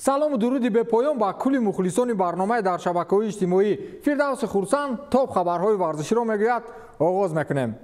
салому дуруди бепоён ба кулли мухлисони барномаи дар шабакаҳои иҷтимоӣ. Фирдавси Хурсанд топ хабарҳои варзиширо мегӯяд. оғоз мекунем.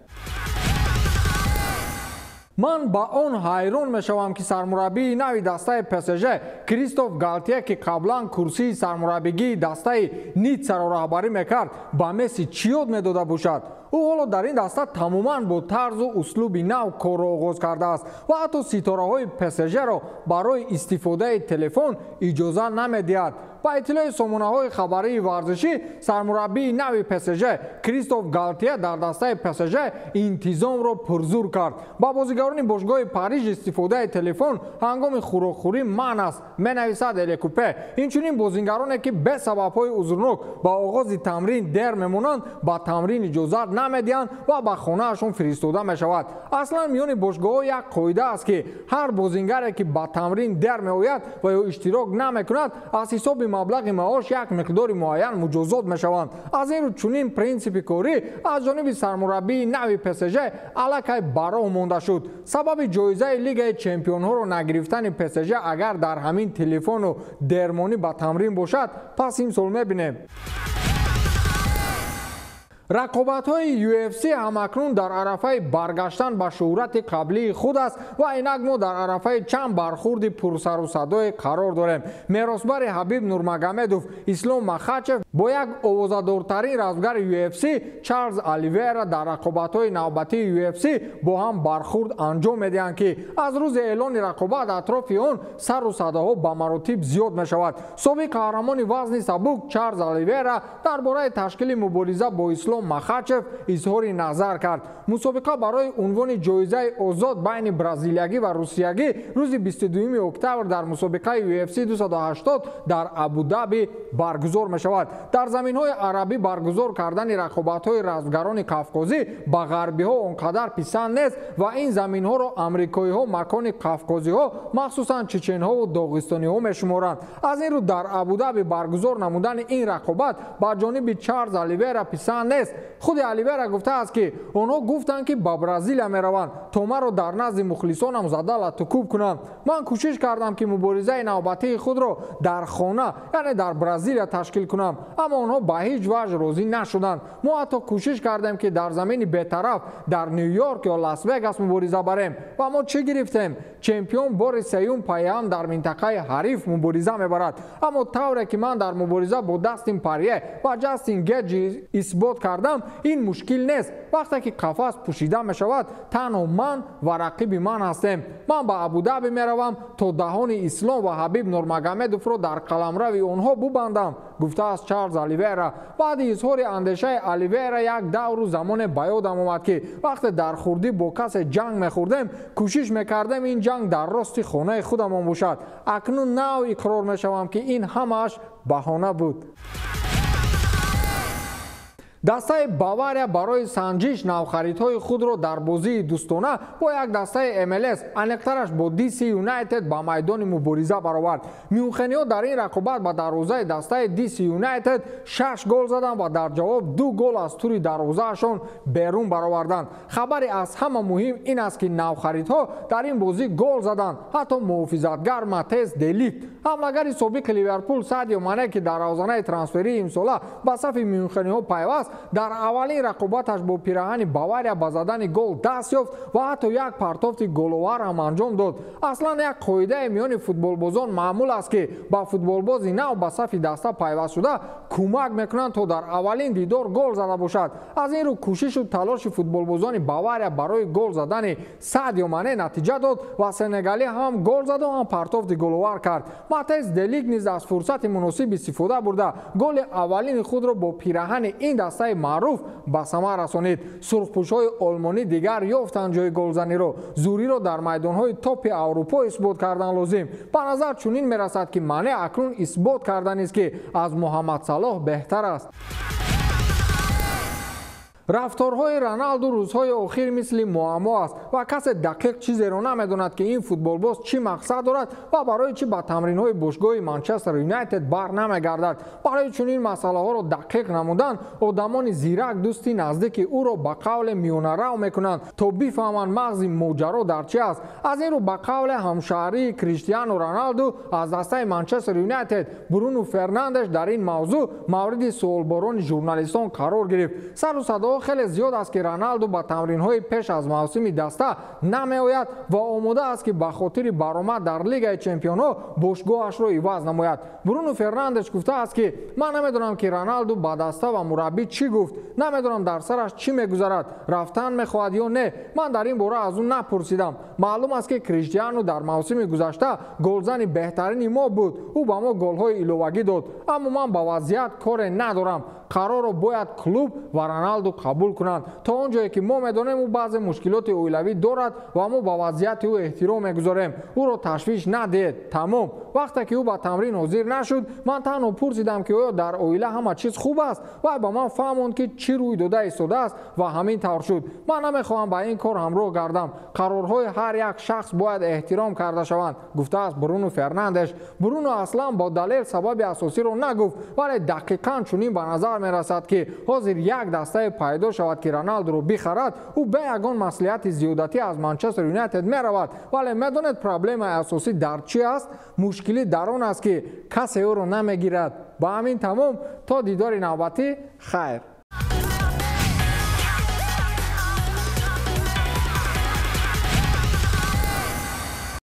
ман ба он ҳайрон мешавам ки сармураббии нави дастаи ПСЖ Кристоф Галтие ки қаблан курсии сармураббигии дастаи Ниццаро раҳбарӣ мекард ба Месси чӣ ёд медода бошад. ӯ ҳоло дар ин даста тамоман бо тарзу услуби нав корро оғоз кардааст ва ҳатто ситораҳои ПСЖро барои истифодаи телефон иҷоза намедиҳад. ба иттилои сомонаҳои хабарии варзишӣ, сармураббии нави ПСЖ Кристоф Галтие дар дастаи ПСЖ интизомро пурзур кард. ба бозигарони бошгоҳи Париж истифодаи телефон ҳангоми хӯрокхӯрӣ манъ аст, менависад Элекупе. инчунин бозигароне ки бе сабабҳои узрнок ба оғози тамрин дер мемонанд, ба тамрин иҷозат намедиҳанд ва ба хонаашон фиристода мешавад. аслан миёни бошгоҳҳо як қоида аст ки ҳар бозингаре ки ба тамрин дер меояд ва ё иштирок намекунад, аз ҳисоби маблағи маош як миқдори муайян муҷозот мешаванд. аз ин рӯ чунин принсипи корӣ аз ҷониби сармураббии нави ПСЖ аллакай бароҳ монда шуд. сабаби ҷоизаи Лигаи Чемпионҳоро нагирифтани ПСЖ агар дар ҳамин телефону дермонӣ ба тамрин бошад, пас имсол мебинем. рақобатҳои UFC ҳамакнун дар арафаи баргаштан ба шӯҳрати қаблии худ аст ва инак мо дар арафаи чанд бархурди пурсарусадое қарор дорем. меросбари Ҳабиб Нурмагомедов Ислом Махачев бо як овозадортарин равзгари UFC Чарлз Оливейра дар рақобатҳои навбатии UFC бо ҳам бархурд анҷом медиҳанд ки аз рӯзи эълони рақобат атрофи он сару садаҳо ба маротиб зиёд мешавад. собиқ қаҳрамони вазни сабук Чарлз Оливейра дар бораи ташкили мубориза бо Ислом Махачев изҳори назар кард. мусобиқа барои унвони ҷоизаи озод байни бразилиягӣ ва русиягӣ рӯзи 22 октябр дар мусобиқаи UFC 280 дар Абу-Даби баргузор мешавад. дар заминҳои арабӣ баргузор кардани рақобатҳои равзгарони кавқозӣ ба ғарбиҳо он қадар писанд нест ва ин заминҳоро амрикоиҳо макони кавқозиҳо, махсусан чеченҳову доғистониҳо мешуморанд. аз ин рӯ дар Абу-Даби баргузор намудани ин рақобат ба ҷониби Чарлз Оливейра писанд нест. худи Оливейра гуфтааст ки онҳо гуфтанд ки ба Бразилия мераванд то маро дар назди мухлисонам зада латукуб кунанд. ман кӯшиш кардам ки муборизаи навбатии худро дар хона, яъне дар Бразилия ташкил кунам, аммо онҳо ба ҳеҷ ваҷ розӣ нашуданд. мо ҳатто кӯшиш кардем ки дар замини бетараф дар Нью-Йорк ё Лас-Вегас мубориза барем ва мо чӣ гирифтем? чемпион бори сеюм паяҳам дар минтақаи ҳариф мубориза мебарад. аммо тавре ки ман дар мубориза бо Дастин Порье ва Ҷастин Геҷи исбот кардам, ин мушкил нест. вақте ки қафас пӯшида мешавад, танҳо ман ва рақиби ман ҳастем. ман ба Абу-Даби меравам то даҳони Ислом ва Ҳабиб Нурмагомедовро дар қаламрави онҳо бубандам, гуфтааст Чарлз Оливейра. баъди изҳори андешаи Оливейра як давру замоне ба ёдам омад ки вақте дар хурдӣ бо касе ҷанг мехӯрдем, кӯшиш мекардем ин ҷанг дар рости хонаи худамон бошад. акнун нав иқрор мешавам ки ин ҳамааш баҳона буд. дастаи Бавария барои санҷиш навхаридҳои худро дар бозии дӯстона бо як дастаи MLS, аниқтараш бо DC United ба майдони мубориза баровард. мюнхениҳо дар ин рақобат ба дарвозаи дастаи DC United 6 гол заданд ва дар ҷавоб 2 гол аз тури дарвозаашон берун бароварданд. хабари аз ҳама муҳим ин аст ки навхаридҳо дар ин бозӣ гол заданд. ҳатто муҳофизатгар Матес де Ликт, ҳамлагари собиқи Ливерпул Садио Мане ки дар равзанаи трансферии имсола ба сафи мюнхениҳо пайваст, дар аввалин рақобаташ бо пираҳани Бавария ба задани гол даст ёфт ва ҳатто як партофти головар ҳам анҷом дод. аслан як қоидаи миёни футболбозон маъмул аст ки ба футболбози нав ба сафи даста пайваст шуда кӯмак мекунанд то дар аввалин дидор гол зада бошад. аз ин рӯ кӯшишу талоши футболбозони Бавария барои гол задани Садио Мане натиҷа дод ва сенегалӣ ҳам гол заду ҳам партофти головар кард. Матес де Ликт низ аз фурсати муносиб истифода бурда голи аввалини худро бо пираҳани ин дастаи маъруф ба сама расонид. сурхпӯшҳои олмонӣ дигар ёфтанд ҷои голзаниро. зуриро дар майдонҳои топи Аврупо исбот кардан лозим. ба назар чунин мерасад ки Мане акнун исбот карданист ки аз Муҳаммад Салоҳ беҳтар аст. рафторҳои Роналду рӯзҳои охир мисли муаммо аст ва касе дақиқ чизеро намедонад ки ин футболбоз чӣ мақсад дорад ва барои чӣ ба тамринҳои бошгоҳи Манчестер Юнайтед бар намегардад. Барои чунин масъалаҳоро дақиқ намудан, одамони зирак дӯсти наздики ӯро ба қавле миёнарав мекунанд, то бифаҳманд мағзи моҷаро дар чӣ аст. Аз ин рӯ ба қавле ҳамшаҳрии Криштиану Роналду аз дастаи Манчестер Юнайтед Бруно Фернандеш дар ин мавзӯъ мавриди суолборони журналистон қарор гирифт. Сару садоҳо хеле зиёд аст ки Роналду ба тамринҳои пеш аз мавсими даста намеояд ва омода аст ки ба хотири баромад дар Лигаи Чемпионҳо бошгоҳашро иваз намояд. Бруно Фернандеш гуфтааст ки ман намедонам ки Роналду ба даста ва мураббӣ чӣ гуфт, намедонам дар сараш чӣ мегузарад, рафтан мехоҳад ё не. Ман дар ин бора аз ӯ напурсидам. Маълум аст ки Криштиану дар мавсими гузашта голзани беҳтарини мо буд. Ӯ ба мо голҳои иловагӣ дод, аммо ман ба вазъият коре надорам. Қарорро бояд клуб ва Роналду қабул кунанд. То он ҷое ки мо медонем ӯ баъзе мушкилоти оилавӣ дорад ва мо ба вазъияти ӯ эҳтиром мегузорем. Ӯро ташвиш надиҳед. Тамом. Вақте ки ӯ ба тамрин ҳозир нашуд, ман танҳо пурсидам ки оё дар оила ҳама чиз хуб аст. Вай ба ман фаҳмонд ки чӣ рӯй дода истодааст ва ҳамин тавр шуд. Ман намехоҳам ба ин кор ҳамроҳ гардам. Қарорҳои ҳар як шахс бояд эҳтиром карда шаванд, гуфтааст Бруно Фернандеш. Бруно аслан бо далел сабаби асосиро нагуфт, вале дақиқан чунин ба назар мерасад ки ҳозир як дастае пайдо шавад ки Роналдуро бихарад, ӯ бе ягон маслиҳати зиёдатӣ аз Манчестер Юнайтед меравад. Вале медонед проблемаи асосӣ дар чӣ аст? Мушкилӣ дар он аст ки касе ӯро намегирад. Ба ҳамин тамом, то дидори навбатӣ, хайр.